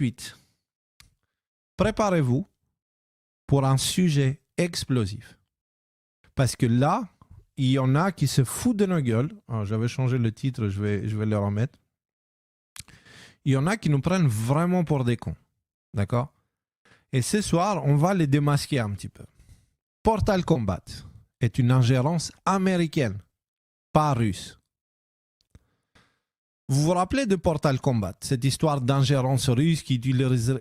suite, préparez-vous pour un sujet explosif. Parce que là, il y en a qui se foutent de nos gueules. Alors, j'avais changé le titre, je vais le remettre. Il y en a qui nous prennent vraiment pour des cons. D'accord? Et ce soir, on va les démasquer un petit peu. Portal Combat est une ingérence américaine, pas russe. Vous vous rappelez de Portal Combat, cette histoire d'ingérence russe qui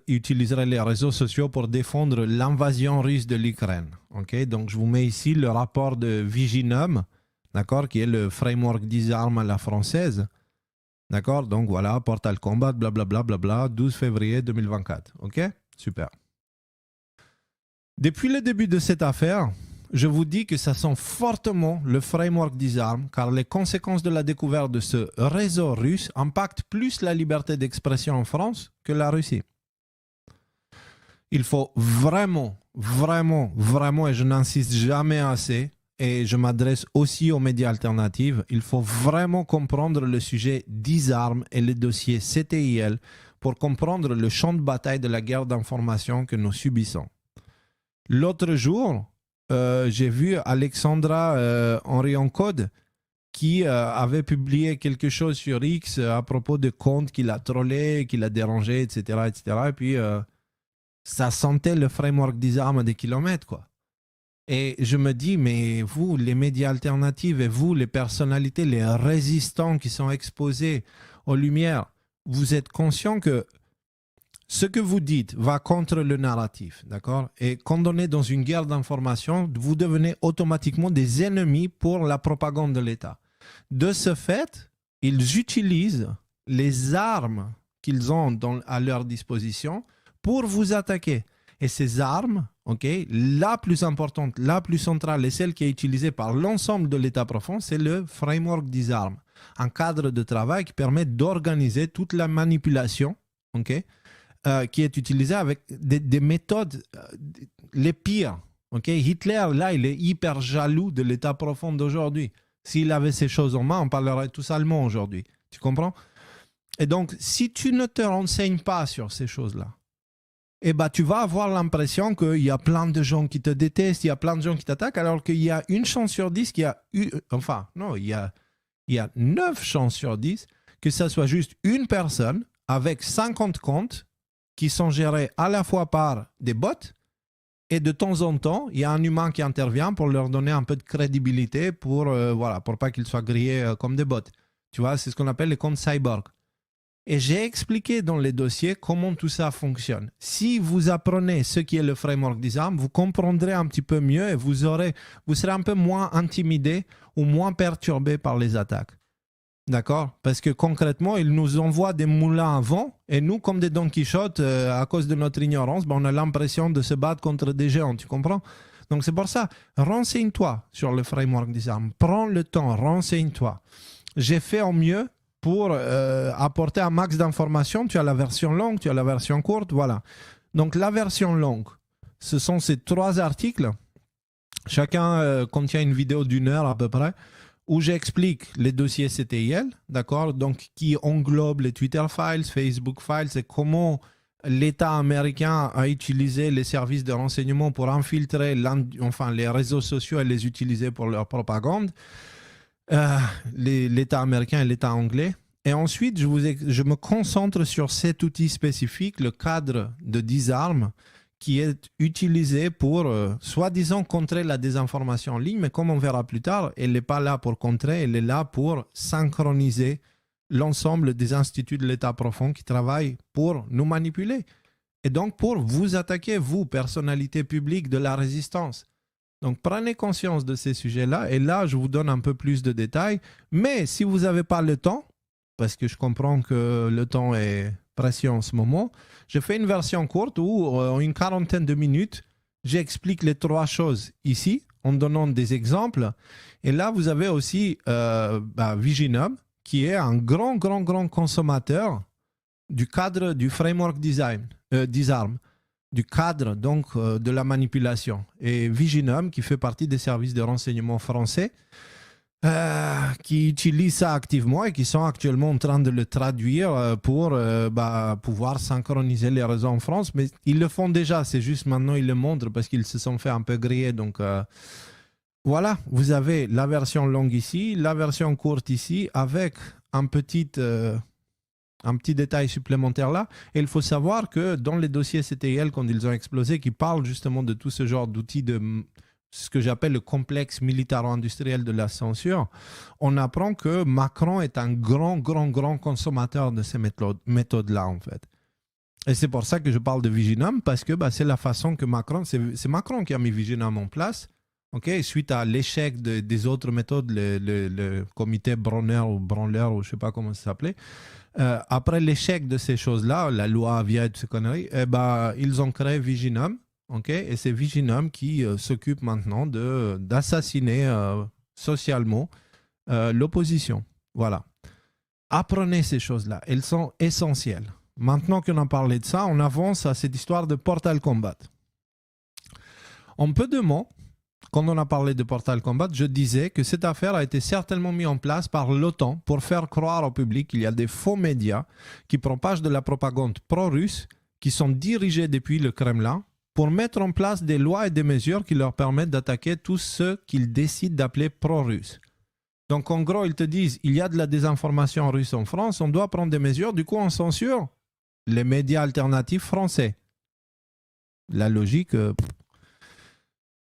utiliserait les réseaux sociaux pour défendre l'invasion russe de l'Ukraine. Okay? Donc je vous mets ici le rapport de Viginum, d'accord, qui est le framework disarme à la française. D'accord? Donc voilà, Portal Combat, blablabla, bla, bla, bla, 12 février 2024. Ok? Super. Depuis le début de cette affaire, je vous dis que ça sent fortement le framework disarme car les conséquences de la découverte de ce réseau russe impactent plus la liberté d'expression en France que la Russie. Il faut vraiment, et je n'insiste jamais assez, et je m'adresse aussi aux médias alternatifs, il faut vraiment comprendre le sujet disarme et le dossier CTIL pour comprendre le champ de bataille de la guerre d'information que nous subissons. L'autre jour, j'ai vu Alexandra Henry-Encode qui avait publié quelque chose sur X à propos de comptes qu'il a trollé, qu'il a dérangé, etc. Et puis, ça sentait le framework disarme à des kilomètres, quoi. Et je me dis, mais vous, les médias alternatifs et vous, les personnalités, les résistants qui sont exposés aux lumières, vous êtes conscients que ce que vous dites va contre le narratif, d'accord? Et quand on est dans une guerre d'information, vous devenez automatiquement des ennemis pour la propagande de l'État. De ce fait, ils utilisent les armes qu'ils ont à leur disposition pour vous attaquer. Et ces armes, okay, la plus importante, la plus centrale et celle qui est utilisée par l'ensemble de l'État profond, c'est le framework disarme. Un cadre de travail qui permet d'organiser toute la manipulation, okay, qui est utilisé avec des méthodes les pires. Okay? Hitler, là, il est hyper jaloux de l'état profond d'aujourd'hui. S'il avait ces choses en main, on parlerait tous allemand aujourd'hui. Tu comprends? Et donc, si tu ne te renseignes pas sur ces choses-là, eh ben, tu vas avoir l'impression qu'il y a plein de gens qui te détestent, il y a plein de gens qui t'attaquent, alors qu'il y a une chance sur 10 qu'il y a eu... Enfin, non, il y a 9 chances sur 10 que ça soit juste une personne avec 50 comptes qui sont gérés à la fois par des bots et de temps en temps, il y a un humain qui intervient pour leur donner un peu de crédibilité pour pas qu'ils soient grillés comme des bots. Tu vois, c'est ce qu'on appelle les comptes cyborg. Et j'ai expliqué dans les dossiers comment tout ça fonctionne. Si vous apprenez ce qui est le framework disarme, vous comprendrez un petit peu mieux et vous serez un peu moins intimidé ou moins perturbé par les attaques. D'accord? Parce que concrètement, ils nous envoient des moulins à vent et nous, comme des Don Quichotte, à cause de notre ignorance, on a l'impression de se battre contre des géants, tu comprends? Donc c'est pour ça, renseigne-toi sur le framework disarme. Prends le temps, renseigne-toi. J'ai fait au mieux pour apporter un max d'informations. Tu as la version longue, tu as la version courte, voilà. Donc la version longue, ce sont ces 3 articles. Chacun contient une vidéo d'1 heure à peu près, où j'explique les dossiers CTIL, d'accord, donc qui englobe les Twitter files, Facebook files, et comment l'État américain a utilisé les services de renseignement pour infiltrer les réseaux sociaux et les utiliser pour leur propagande, l'État américain et l'État anglais. Et ensuite, je me concentre sur cet outil spécifique, le cadre de disarme, qui est utilisé pour, soi-disant, contrer la désinformation en ligne, mais comme on verra plus tard, elle n'est pas là pour contrer, elle est là pour synchroniser l'ensemble des instituts de l'État profond qui travaillent pour nous manipuler. Et donc pour vous attaquer, vous, personnalité publique de la résistance. Donc prenez conscience de ces sujets-là, et là, je vous donne un peu plus de détails. Mais si vous n'avez pas le temps, parce que je comprends que le temps est précieux en ce moment, je fais une version courte où, en une quarantaine de minutes, j'explique les 3 choses ici, en donnant des exemples. Et là, vous avez aussi Viginum, qui est un grand consommateur du cadre du framework disarme, du cadre donc de la manipulation. Et Viginum, qui fait partie des services de renseignement français, qui utilisent ça activement et qui sont actuellement en train de le traduire pour pouvoir synchroniser les réseaux en France. Mais ils le font déjà, c'est juste maintenant ils le montrent parce qu'ils se sont fait un peu griller. Donc voilà, vous avez la version longue ici, la version courte ici, avec un petit détail supplémentaire là. Et il faut savoir que dans les dossiers CTIL, quand ils ont explosé, qui parlent justement de tout ce genre d'outils de ce que j'appelle le complexe militaro-industriel de la censure, on apprend que Macron est un grand consommateur de ces méthodes-là, en fait. Et c'est pour ça que je parle de Viginum, parce que c'est la façon que Macron, c'est Macron qui a mis Viginum en place, suite à l'échec des autres méthodes, le comité Bronner ou je ne sais pas comment ça s'appelait. Après l'échec de ces choses-là, la loi Avia et toutes ces conneries, ils ont créé Viginum. Et c'est Viginum qui s'occupe maintenant d'assassiner socialement l'opposition. Voilà. Apprenez ces choses-là. Elles sont essentielles. Maintenant qu'on a parlé de ça, on avance à cette histoire de Portal Combat. En peu de mots, quand on a parlé de Portal Combat, je disais que cette affaire a été certainement mise en place par l'OTAN pour faire croire au public qu'il y a des faux médias qui propagent de la propagande pro-russe qui sont dirigés depuis le Kremlin pour mettre en place des lois et des mesures qui leur permettent d'attaquer tous ceux qu'ils décident d'appeler pro-russes. Donc en gros, ils te disent, il y a de la désinformation russe en France, on doit prendre des mesures, du coup on censure les médias alternatifs français. La logique...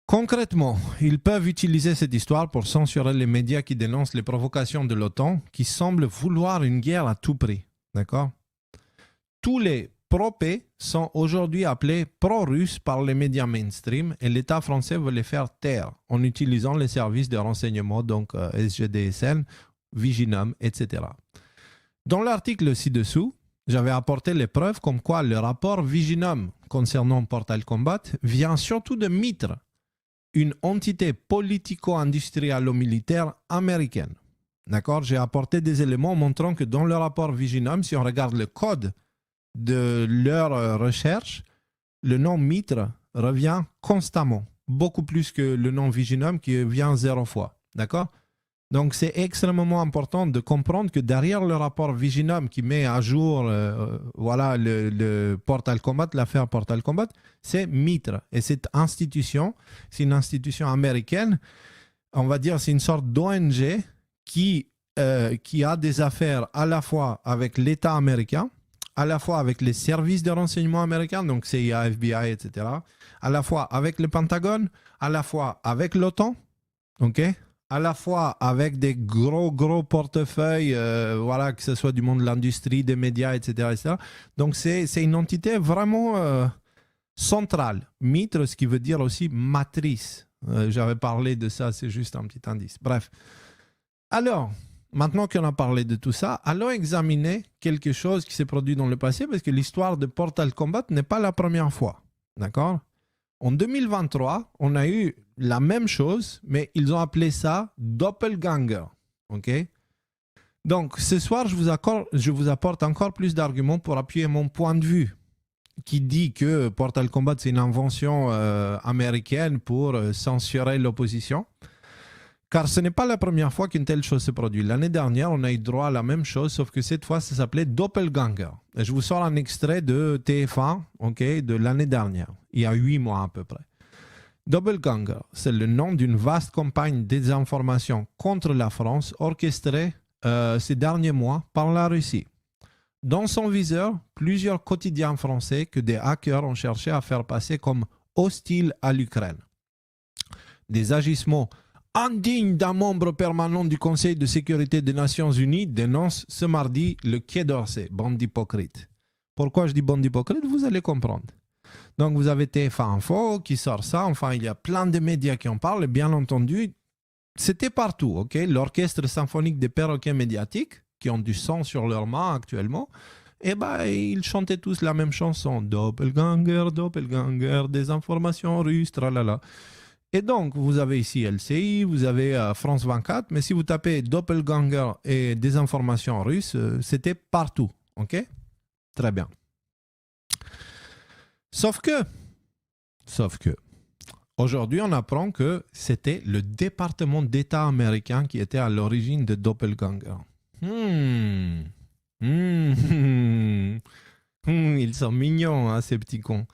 Concrètement, ils peuvent utiliser cette histoire pour censurer les médias qui dénoncent les provocations de l'OTAN, qui semblent vouloir une guerre à tout prix. D'accord ? Tous les pro-paix sont aujourd'hui appelés pro-russes par les médias mainstream et l'État français veut les faire taire en utilisant les services de renseignement, donc SGDSN, Viginum, etc. Dans l'article ci-dessous, j'avais apporté les preuves comme quoi le rapport Viginum concernant Portal Combat vient surtout de Mitre, une entité politico-industrialo-militaire américaine. D'accord ? J'ai apporté des éléments montrant que dans le rapport Viginum, si on regarde le code de leur recherche, le nom Mitre revient constamment, beaucoup plus que le nom Viginum qui vient 0 fois. D'accord ? Donc c'est extrêmement important de comprendre que derrière le rapport Viginum qui met à jour le Portal Combat, l'affaire Portal Combat, c'est Mitre. Et cette institution, c'est une institution américaine, on va dire c'est une sorte d'ONG qui a des affaires à la fois avec l'État américain, à la fois avec les services de renseignement américains, donc CIA, FBI, etc., à la fois avec le Pentagone, à la fois avec l'OTAN, à la fois avec des gros portefeuilles, que ce soit du monde de l'industrie, des médias, etc. Donc c'est une entité vraiment centrale. Mitre, ce qui veut dire aussi matrice. J'avais parlé de ça, c'est juste un petit indice. Bref. Alors, maintenant qu'on a parlé de tout ça, allons examiner quelque chose qui s'est produit dans le passé, parce que l'histoire de Portal Combat n'est pas la première fois. D'accord ? En 2023, on a eu la même chose, mais ils ont appelé ça Doppelganger. Donc, ce soir, je vous apporte encore plus d'arguments pour appuyer mon point de vue, qui dit que Portal Combat, c'est une invention américaine pour censurer l'opposition. Car ce n'est pas la première fois qu'une telle chose se produit. L'année dernière, on a eu droit à la même chose, sauf que cette fois, ça s'appelait Doppelganger. Et je vous sors un extrait de TF1 de l'année dernière, il y a 8 mois à peu près. Doppelganger, c'est le nom d'une vaste campagne de désinformation contre la France orchestrée ces derniers mois par la Russie. Dans son viseur, plusieurs quotidiens français que des hackers ont cherché à faire passer comme hostiles à l'Ukraine. Des agissements indigne d'un membre permanent du Conseil de sécurité des Nations Unies, dénonce ce mardi le Quai d'Orsay, bande d'hypocrites. Pourquoi je dis bande d'hypocrites ? Vous allez comprendre. Donc vous avez TF1 Info qui sort ça, enfin il y a plein de médias qui en parlent, et bien entendu, c'était partout, l'orchestre symphonique des perroquets médiatiques, qui ont du sang sur leurs mains actuellement, ils chantaient tous la même chanson, Doppelganger, Doppelganger, des informations russes, tralala. Et donc, vous avez ici LCI, vous avez France 24, mais si vous tapez Doppelganger et des informations russes, c'était partout. Très bien. Sauf que, Aujourd'hui, on apprend que c'était le département d'État américain qui était à l'origine de Doppelganger. Ils sont mignons, hein, ces petits cons.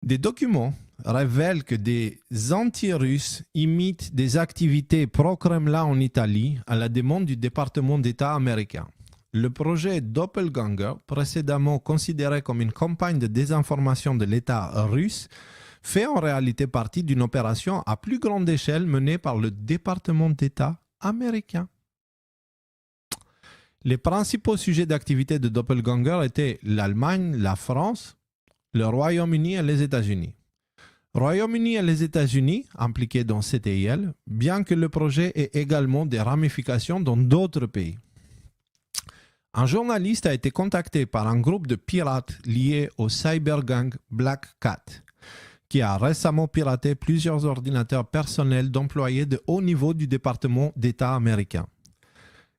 Des documents révèlent que des anti-russes imitent des activités pro-Kremlin en Italie à la demande du département d'État américain. Le projet Doppelganger, précédemment considéré comme une campagne de désinformation de l'État russe, fait en réalité partie d'une opération à plus grande échelle menée par le département d'État américain. Les principaux sujets d'activité de Doppelganger étaient l'Allemagne, la France, le Royaume-Uni et les États-Unis. Royaume-Uni et les États-Unis impliqués dans CTIL, bien que le projet ait également des ramifications dans d'autres pays. Un journaliste a été contacté par un groupe de pirates liés au cybergang Black Cat, qui a récemment piraté plusieurs ordinateurs personnels d'employés de haut niveau du département d'État américain.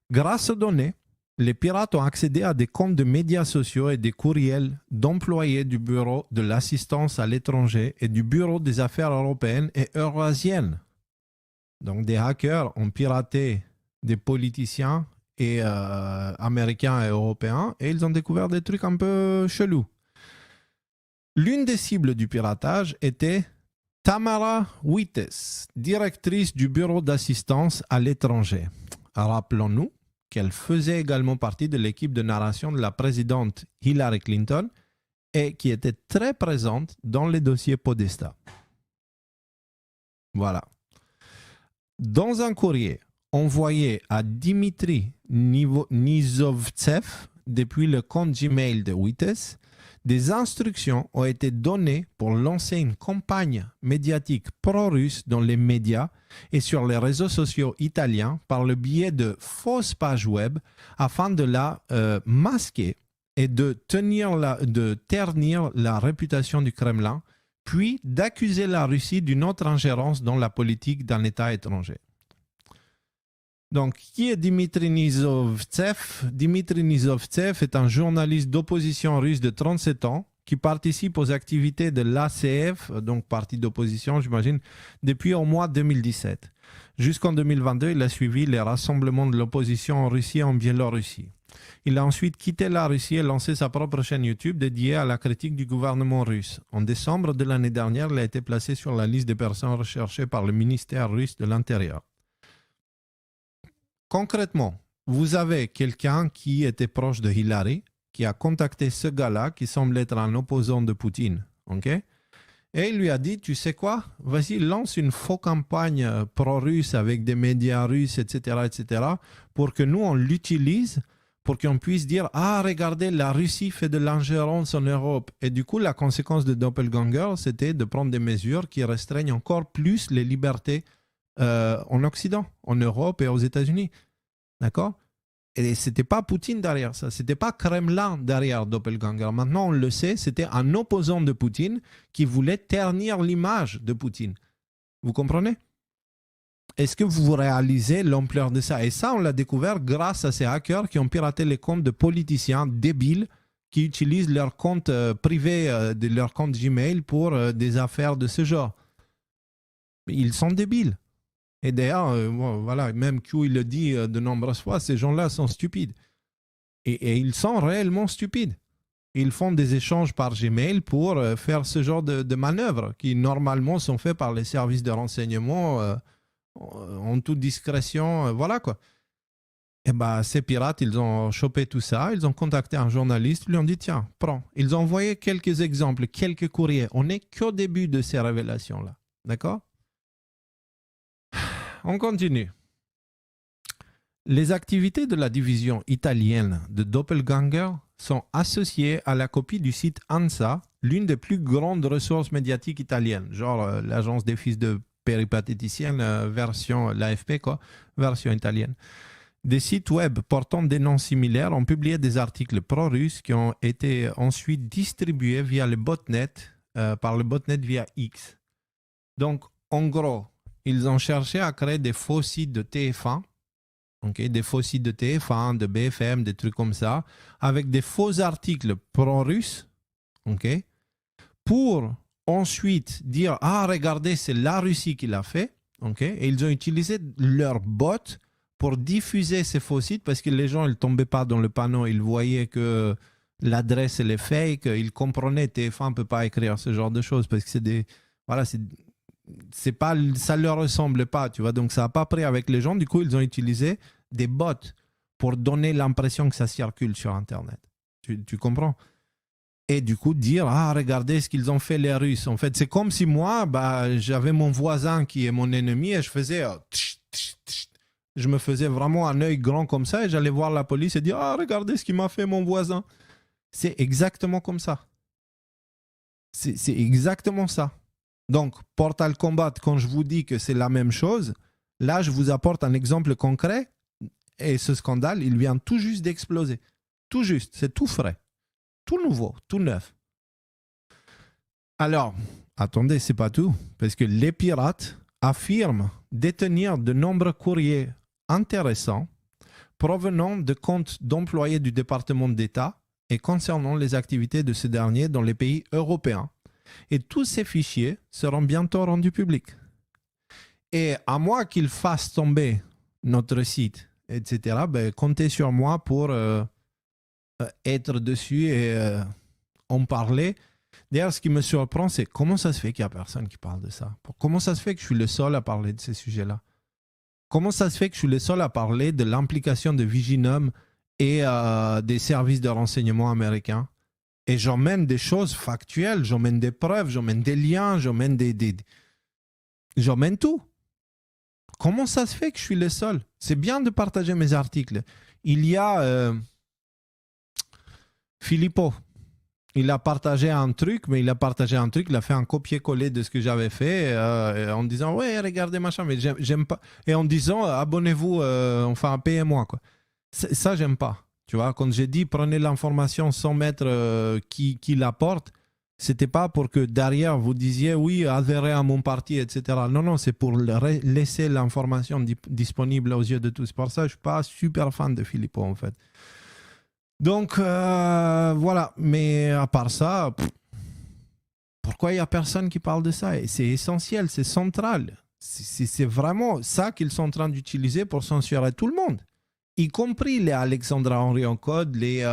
Grâce aux données, les pirates ont accédé à des comptes de médias sociaux et des courriels d'employés du Bureau de l'assistance à l'étranger et du Bureau des affaires européennes et eurasiennes. Donc des hackers ont piraté des politiciens et, américains et européens et ils ont découvert des trucs un peu chelous. L'une des cibles du piratage était Tamara Wittes, directrice du Bureau d'assistance à l'étranger. Rappelons-nous qu'elle faisait également partie de l'équipe de narration de la présidente Hillary Clinton et qui était très présente dans les dossiers Podesta. Voilà. Dans un courrier envoyé à Dimitri Nizovtsev depuis le compte Gmail de Wittes, des instructions ont été données pour lancer une campagne médiatique pro-russe dans les médias et sur les réseaux sociaux italiens par le biais de fausses pages web afin de la masquer et de ternir la réputation du Kremlin, puis d'accuser la Russie d'une autre ingérence dans la politique d'un État étranger. Donc, qui est Dimitri Nizovtsev? Dimitri Nizovtsev est un journaliste d'opposition russe de 37 ans qui participe aux activités de l'ACF, donc parti d'opposition, j'imagine, depuis au mois 2017. Jusqu'en 2022, il a suivi les rassemblements de l'opposition en Russie et en Biélorussie. Il a ensuite quitté la Russie et lancé sa propre chaîne YouTube dédiée à la critique du gouvernement russe. En décembre de l'année dernière, il a été placé sur la liste des personnes recherchées par le ministère russe de l'Intérieur. Concrètement, vous avez quelqu'un qui était proche de Hillary, qui a contacté ce gars-là, qui semble être un opposant de Poutine, ok? Et il lui a dit, tu sais quoi? Vas-y, lance une fausse campagne pro-russe avec des médias russes, etc., pour que nous, on l'utilise, pour qu'on puisse dire, ah, regardez, la Russie fait de l'ingérence en Europe. Et du coup, la conséquence de Doppelganger, c'était de prendre des mesures qui restreignent encore plus les libertés en Occident, en Europe et aux États-Unis. D'accord? Et c'était pas Poutine derrière ça, c'était pas Kremlin derrière Doppelganger. Maintenant, on le sait, c'était un opposant de Poutine qui voulait ternir l'image de Poutine. Vous comprenez? Est-ce que vous réalisez l'ampleur de ça? Et ça, on l'a découvert grâce à ces hackers qui ont piraté les comptes de politiciens débiles qui utilisent leur compte privé, de leur compte Gmail pour des affaires de ce genre. Ils sont débiles. Et d'ailleurs, voilà, même Q il le dit de nombreuses fois, ces gens-là sont stupides. Et ils sont réellement stupides. Ils font des échanges par Gmail pour faire ce genre de manœuvres qui normalement sont faits par les services de renseignement en toute discrétion. Voilà quoi. Et bien, ces pirates, ils ont chopé tout ça, ils ont contacté un journaliste, ils lui ont dit tiens, prends. Ils ont envoyé quelques exemples, quelques courriers. On n'est qu'au début de ces révélations-là. D'accord? On continue. Les activités de la division italienne de Doppelganger sont associées à la copie du site ANSA, l'une des plus grandes ressources médiatiques italiennes, genre l'agence des fils de péripatéticienne, version l'AFP, quoi, version italienne. Des sites web portant des noms similaires ont publié des articles pro-russes qui ont été ensuite distribués via le botnet, par le botnet via X. Donc, en gros, ils ont cherché à créer des faux sites de TF1, okay, des faux sites de TF1, de BFM, des trucs comme ça, avec des faux articles pro-russes, okay, pour ensuite dire « Ah, regardez, c'est la Russie qui l'a fait. » Et ils ont utilisé leur bot pour diffuser ces faux sites parce que les gens ne tombaient pas dans le panneau. Ils voyaient que l'adresse elle est fake. Ils comprenaient TF1 ne peut pas écrire ce genre de choses parce que c'est des... Voilà, c'est pas, ça ne leur ressemble pas. Tu vois, donc ça n'a pas pris avec les gens. Du coup, ils ont utilisé des bots pour donner l'impression que ça circule sur Internet. Tu comprends? Et du coup, dire, ah, regardez ce qu'ils ont fait les Russes. En fait, c'est comme si moi, j'avais mon voisin qui est mon ennemi et je faisais... je me faisais vraiment un œil grand comme ça et j'allais voir la police et dire, ah, regardez ce qu'il m'a fait mon voisin. C'est exactement comme ça. C'est exactement ça. Donc, Portal Combat, quand je vous dis que c'est la même chose, là, je vous apporte un exemple concret et ce scandale, il vient tout juste d'exploser. Tout juste, c'est tout frais. Tout nouveau, tout neuf. Alors, attendez, c'est pas tout, parce que les pirates affirment détenir de nombreux courriers intéressants provenant de comptes d'employés du département d'État et concernant les activités de ce dernier dans les pays européens. Et tous ces fichiers seront bientôt rendus publics. Et à moins qu'ils fassent tomber notre site, etc., comptez sur moi pour... être dessus et en parler. D'ailleurs, ce qui me surprend, c'est comment ça se fait qu'il n'y a personne qui parle de ça? Comment ça se fait que je suis le seul à parler de ces sujets-là? Comment ça se fait que je suis le seul à parler de l'implication de Viginum et des services de renseignement américains? Et j'emmène des choses factuelles, j'emmène des preuves, j'emmène des liens, j'emmène j'emmène tout. Comment ça se fait que je suis le seul? C'est bien de partager mes articles. Il y a... Filippo, il a partagé un truc, il a fait un copier-coller de ce que j'avais fait en disant ouais regardez machin, mais j'aime pas, et en disant abonnez-vous, enfin payez-moi quoi. Ça j'aime pas, tu vois. Quand j'ai dit prenez l'information sans mettre qui l'apporte, c'était pas pour que derrière vous disiez oui adhérez à mon parti etc. Non, c'est pour laisser l'information disponible aux yeux de tous. Pour ça je suis pas super fan de Filippo en fait. Donc, voilà. Mais à part ça, pourquoi il n'y a personne qui parle de ça? Et c'est essentiel, c'est central. C'est vraiment ça qu'ils sont en train d'utiliser pour censurer tout le monde. Y compris les Alexandra Henry Encode, les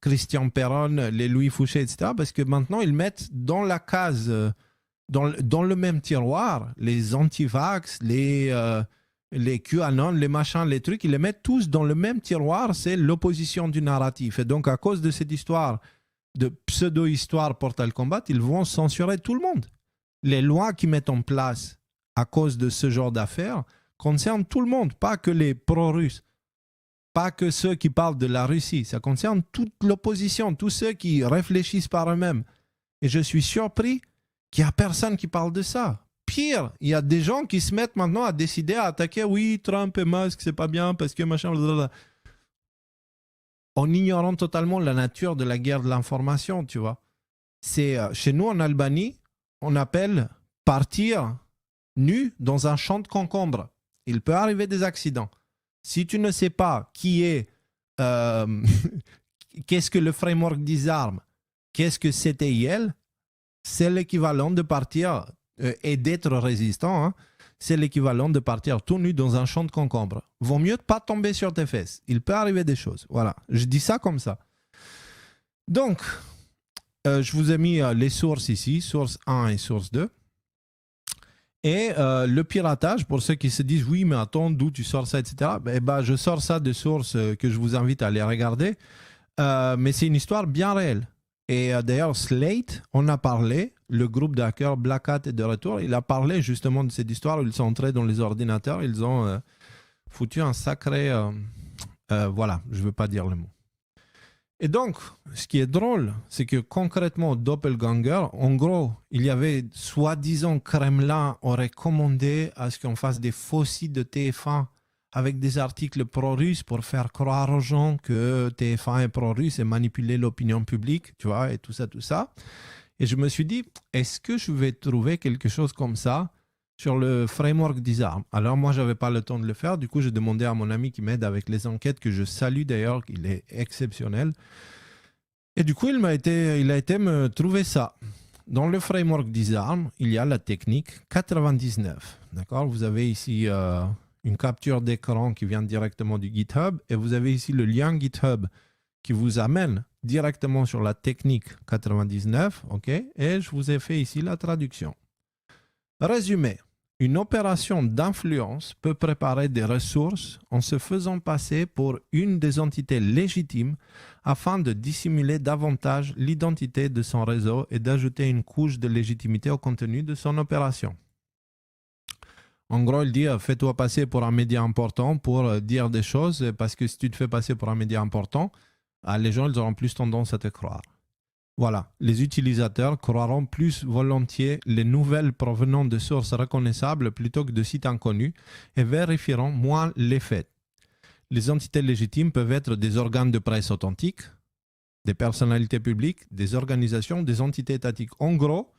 Christian Perron, les Louis Fouché, etc. Parce que maintenant, ils mettent dans la case, dans le même tiroir, les anti-vax, les QAnon, les machins, les trucs, ils les mettent tous dans le même tiroir, c'est l'opposition du narratif. Et donc, à cause de cette histoire, de pseudo-histoire Portal Combat, ils vont censurer tout le monde. Les lois qu'ils mettent en place à cause de ce genre d'affaires concernent tout le monde, pas que les pro-russes, pas que ceux qui parlent de la Russie. Ça concerne toute l'opposition, tous ceux qui réfléchissent par eux-mêmes. Et je suis surpris qu'il n'y a personne qui parle de ça. Pire, il y a des gens qui se mettent maintenant à décider à attaquer, oui, Trump et Musk, c'est pas bien parce que machin, blablabla. En ignorant totalement la nature de la guerre de l'information, tu vois. C'est chez nous en Albanie, on appelle partir nu dans un champ de concombre. Il peut arriver des accidents. Si tu ne sais pas qui est, qu'est-ce que le framework disarme, qu'est-ce que CTIL, c'est l'équivalent de partir et d'être résistant, hein, c'est l'équivalent de partir tout nu dans un champ de concombre. Vaut mieux ne pas tomber sur tes fesses. Il peut arriver des choses. Voilà, je dis ça comme ça. Donc, je vous ai mis les sources ici, source 1 et source 2. Et le piratage, pour ceux qui se disent, oui, mais attends, d'où tu sors ça, etc. Je sors ça de sources que je vous invite à aller regarder. Mais c'est une histoire bien réelle. Et d'ailleurs, Slate, on a parlé, le groupe de hackers Black Hat est de retour, il a parlé justement de cette histoire où ils sont entrés dans les ordinateurs, ils ont foutu un sacré... voilà, je ne veux pas dire le mot. Et donc, ce qui est drôle, c'est que concrètement, Doppelganger, en gros, il y avait soi-disant Kremlin aurait commandé à ce qu'on fasse des faux sites de TF1 avec des articles pro-russes pour faire croire aux gens que TF1 est pro-russe et manipuler l'opinion publique, tu vois, et tout ça. Et je me suis dit, est-ce que je vais trouver quelque chose comme ça sur le framework Disarm? Alors moi, je n'avais pas le temps de le faire. Du coup, j'ai demandé à mon ami qui m'aide avec les enquêtes, que je salue d'ailleurs, il est exceptionnel. Et du coup, il a été me trouver ça. dans le framework Disarm, il y a la technique 99. D'accord? Vous avez ici une capture d'écran qui vient directement du GitHub et vous avez ici le lien GitHub qui vous amène directement sur la technique 99. Ok? Et je vous ai fait ici la traduction. Résumé. Une opération d'influence peut préparer des ressources en se faisant passer pour une des entités légitimes afin de dissimuler davantage l'identité de son réseau et d'ajouter une couche de légitimité au contenu de son opération. En gros, il dit fais-toi passer pour un média important pour dire des choses parce que si tu te fais passer pour un média important, les gens ils auront plus tendance à te croire. Voilà, les utilisateurs croiront plus volontiers les nouvelles provenant de sources reconnaissables plutôt que de sites inconnus et vérifieront moins les faits. Les entités légitimes peuvent être des organes de presse authentiques, des personnalités publiques, des organisations, des entités étatiques. En gros,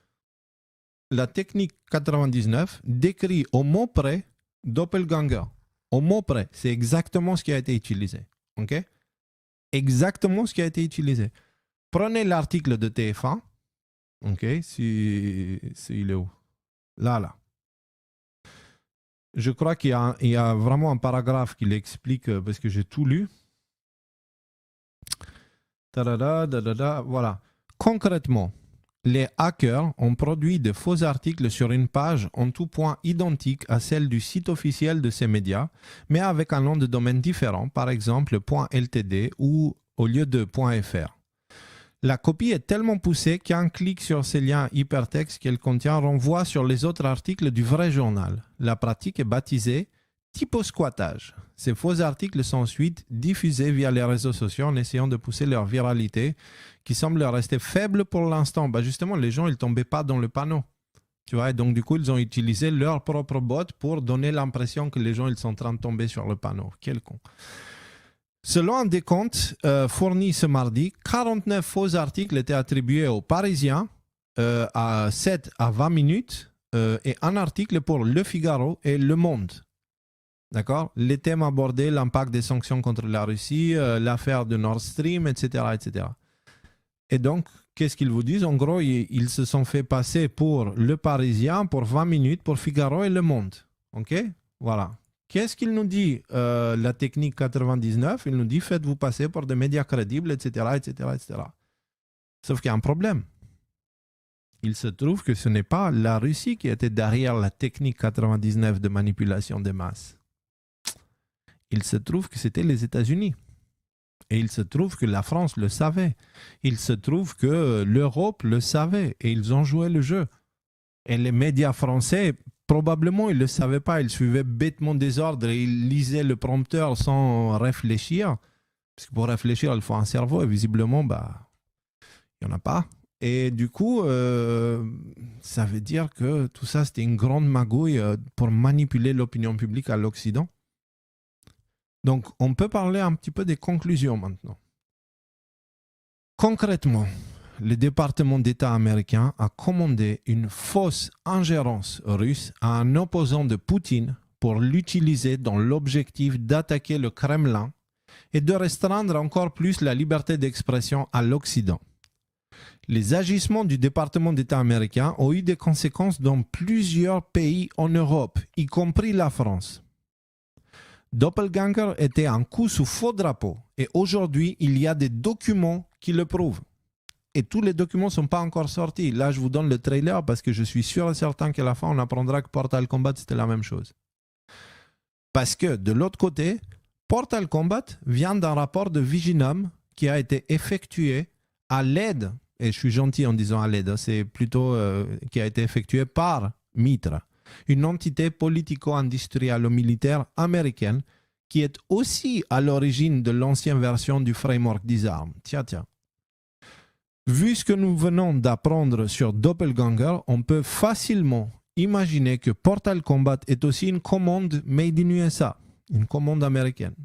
la technique 99 décrit au mot près Doppelganger. Au mot près, c'est exactement ce qui a été utilisé. Okay? Exactement ce qui a été utilisé. Prenez l'article de TF1. Ok, il est où? Là. Je crois qu'il y a vraiment un paragraphe qui l'explique parce que j'ai tout lu. Voilà. Concrètement, les hackers ont produit de faux articles sur une page en tout point identique à celle du site officiel de ces médias, mais avec un nom de domaine différent, par exemple .ltd ou au lieu de .fr. La copie est tellement poussée qu'un clic sur ces liens hypertextes qu'elle contient renvoie sur les autres articles du vrai journal. La pratique est baptisée typosquattage. Ces faux articles sont ensuite diffusés via les réseaux sociaux en essayant de pousser leur viralité qui semble rester faible pour l'instant. Justement, les gens ne tombaient pas dans le panneau. Tu vois, et donc du coup, ils ont utilisé leur propre bot pour donner l'impression que les gens ils sont en train de tomber sur le panneau. Quel con. Selon un décompte fourni ce mardi, 49 faux articles étaient attribués aux Parisiens à 7 à 20 minutes et un article pour Le Figaro et Le Monde. D'accord? Les thèmes abordés, l'impact des sanctions contre la Russie, l'affaire de Nord Stream, etc., etc. Et donc, qu'est-ce qu'ils vous disent? En gros, ils se sont fait passer pour Le Parisien, pour 20 minutes, pour Figaro et Le Monde. OK? Voilà. Qu'est-ce qu'il nous dit la technique 99? Il nous dit faites-vous passer pour des médias crédibles, etc., etc., etc. Sauf qu'il y a un problème. Il se trouve que ce n'est pas la Russie qui était derrière la technique 99 de manipulation des masses. Il se trouve que c'était les États-Unis. Et il se trouve que la France le savait. Il se trouve que l'Europe le savait. Et ils ont joué le jeu. Et les médias français... Probablement, ils ne le savaient pas. Ils suivaient bêtement des ordres et ils lisaient le prompteur sans réfléchir. Parce que pour réfléchir, il faut un cerveau. Et visiblement, il n'y en a pas. Et du coup, ça veut dire que tout ça, c'était une grande magouille pour manipuler l'opinion publique à l'Occident. Donc, on peut parler un petit peu des conclusions maintenant. Concrètement, le département d'État américain a commandé une fausse ingérence russe à un opposant de Poutine pour l'utiliser dans l'objectif d'attaquer le Kremlin et de restreindre encore plus la liberté d'expression à l'Occident. Les agissements du département d'État américain ont eu des conséquences dans plusieurs pays en Europe, y compris la France. Doppelganger était un coup sous faux drapeau et aujourd'hui, il y a des documents qui le prouvent. Et tous les documents ne sont pas encore sortis. Là, je vous donne le trailer parce que je suis sûr et certain qu'à la fin, on apprendra que Portal Combat, c'était la même chose. Parce que de l'autre côté, Portal Combat vient d'un rapport de Viginum qui a été effectué à l'aide, et je suis gentil en disant à l'aide, c'est plutôt qui a été effectué par Mitre, une entité politico-industrielle-militaire américaine qui est aussi à l'origine de l'ancienne version du framework Disarm. Tiens. Vu ce que nous venons d'apprendre sur Doppelganger, on peut facilement imaginer que Portal Combat est aussi une commande made in USA, une commande américaine.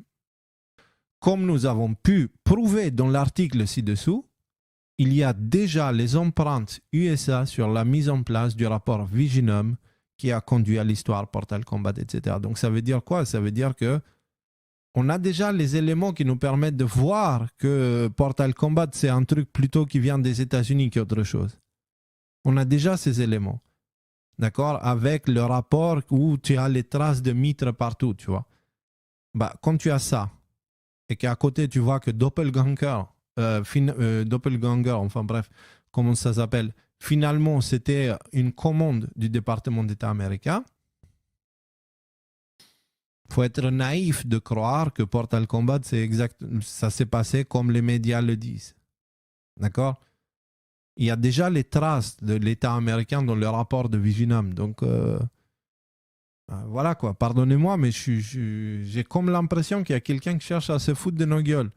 Comme nous avons pu prouver dans l'article ci-dessous, il y a déjà les empreintes USA sur la mise en place du rapport Viginum qui a conduit à l'histoire Portal Combat, etc. Donc ça veut dire quoi? Ça veut dire que on a déjà les éléments qui nous permettent de voir que Portal Combat, c'est un truc plutôt qui vient des États-Unis qu'autre chose. On a déjà ces éléments. D'accord? Avec le rapport où tu as les traces de mitre partout, tu vois. Bah, quand tu as ça, et qu'à côté, tu vois que Doppelganger, Doppelganger, enfin bref, comment ça s'appelle, finalement, c'était une commande du département d'État américain. Il faut être naïf de croire que Portal Combat, ça s'est passé comme les médias le disent. D'accord? Il y a déjà les traces de l'État américain dans le rapport de Viginum. Donc, voilà quoi. Pardonnez-moi, mais j'ai comme l'impression qu'il y a quelqu'un qui cherche à se foutre de nos gueules.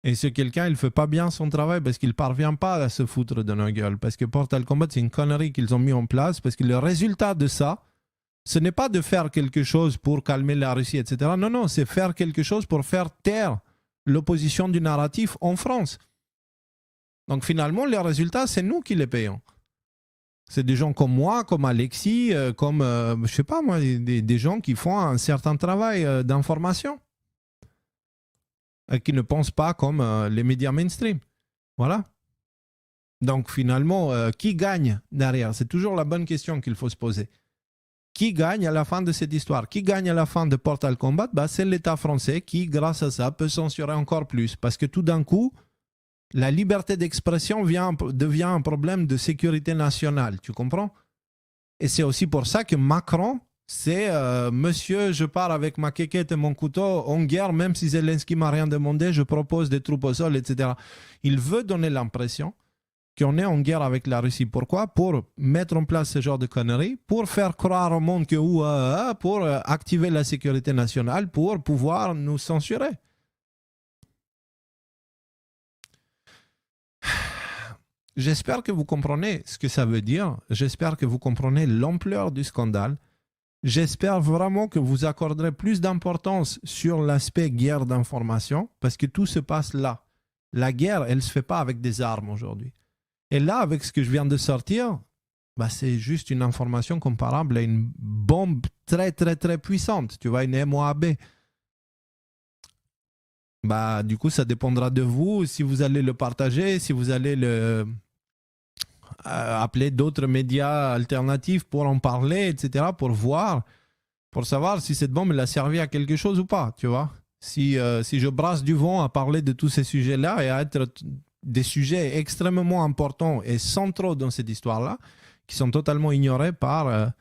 Et ce quelqu'un, il ne fait pas bien son travail parce qu'il ne parvient pas à se foutre de nos gueules. Parce que Portal Combat, c'est une connerie qu'ils ont mis en place. Parce que le résultat de ça, ce n'est pas de faire quelque chose pour calmer la Russie, etc. Non, non, c'est faire quelque chose pour faire taire l'opposition du narratif en France. Donc finalement, les résultats, c'est nous qui les payons. C'est des gens comme moi, comme Alexis, comme, je sais pas moi, des gens qui font un certain travail d'information et qui ne pensent pas comme les médias mainstream. Voilà. Donc finalement, qui gagne derrière? C'est toujours la bonne question qu'il faut se poser. Qui gagne à la fin de cette histoire? Qui gagne à la fin de Portal Combat? Bah, c'est l'État français qui, grâce à ça, peut censurer encore plus. Parce que tout d'un coup, la liberté d'expression devient un problème de sécurité nationale. Tu comprends? Et c'est aussi pour ça que Macron, c'est monsieur, je pars avec ma quéquette et mon couteau en guerre, même si Zelensky m'a rien demandé, je propose des troupes au sol, etc. Il veut donner l'impression qu'on est en guerre avec la Russie. Pourquoi? Pour mettre en place ce genre de conneries, pour faire croire au monde que pour activer la sécurité nationale, pour pouvoir nous censurer. J'espère que vous comprenez ce que ça veut dire. J'espère que vous comprenez l'ampleur du scandale. J'espère vraiment que vous accorderez plus d'importance sur l'aspect guerre d'information, parce que tout se passe là. La guerre, elle ne se fait pas avec des armes aujourd'hui. Et là, avec ce que je viens de sortir, bah, c'est juste une information comparable à une bombe très, très, très puissante. Tu vois, une MOAB. Bah, du coup, ça dépendra de vous si vous allez le partager, si vous allez appeler d'autres médias alternatifs pour en parler, etc., pour savoir si cette bombe elle a servi à quelque chose ou pas, tu vois. Si je brasse du vent à parler de tous ces sujets-là et à être des sujets extrêmement importants et centraux dans cette histoire-là, qui sont totalement ignorés par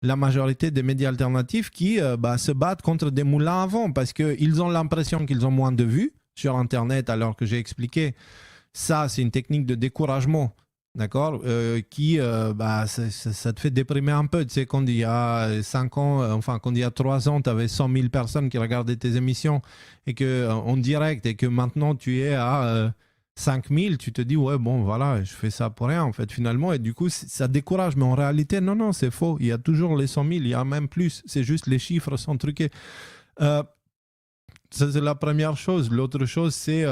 la majorité des médias alternatifs qui se battent contre des moulins à vent parce qu'ils ont l'impression qu'ils ont moins de vues sur Internet, alors que j'ai expliqué ça, c'est une technique de découragement. D'accord, qui ça te fait déprimer un peu. Tu sais, quand il y a 5 ans, quand il y a 3 ans, tu avais 100 000 personnes qui regardaient tes émissions et que en direct, et que maintenant tu es à 5 000, tu te dis, ouais, bon, voilà, je fais ça pour rien, en fait, finalement. Et du coup, ça décourage. Mais en réalité, non, c'est faux. Il y a toujours les 100 000, il y a même plus. C'est juste les chiffres sont truqués. Ça, c'est la première chose. L'autre chose, c'est...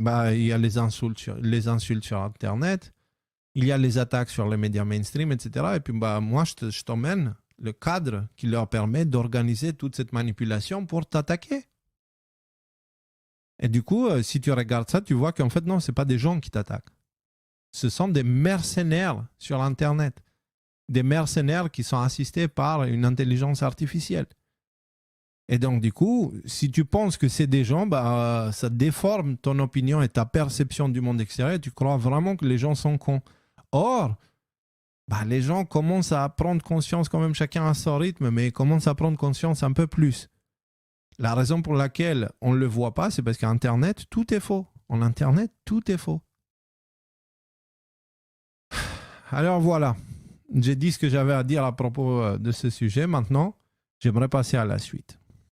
il y a les insultes sur Internet, il y a les attaques sur les médias mainstream, etc. Et puis, moi, je t'emmène le cadre qui leur permet d'organiser toute cette manipulation pour t'attaquer. Et du coup, si tu regardes ça, tu vois qu'en fait, non, ce n'est pas des gens qui t'attaquent. Ce sont des mercenaires sur Internet. Des mercenaires qui sont assistés par une intelligence artificielle. Et donc, du coup, si tu penses que c'est des gens, ça déforme ton opinion et ta perception du monde extérieur. Tu crois vraiment que les gens sont cons. Or, les gens commencent à prendre conscience quand même, chacun à son rythme, mais commencent à prendre conscience un peu plus. La raison pour laquelle on ne le voit pas, c'est parce qu'Internet, tout est faux. En Internet, tout est faux. Alors voilà, j'ai dit ce que j'avais à dire à propos de ce sujet. Maintenant, j'aimerais passer à la suite.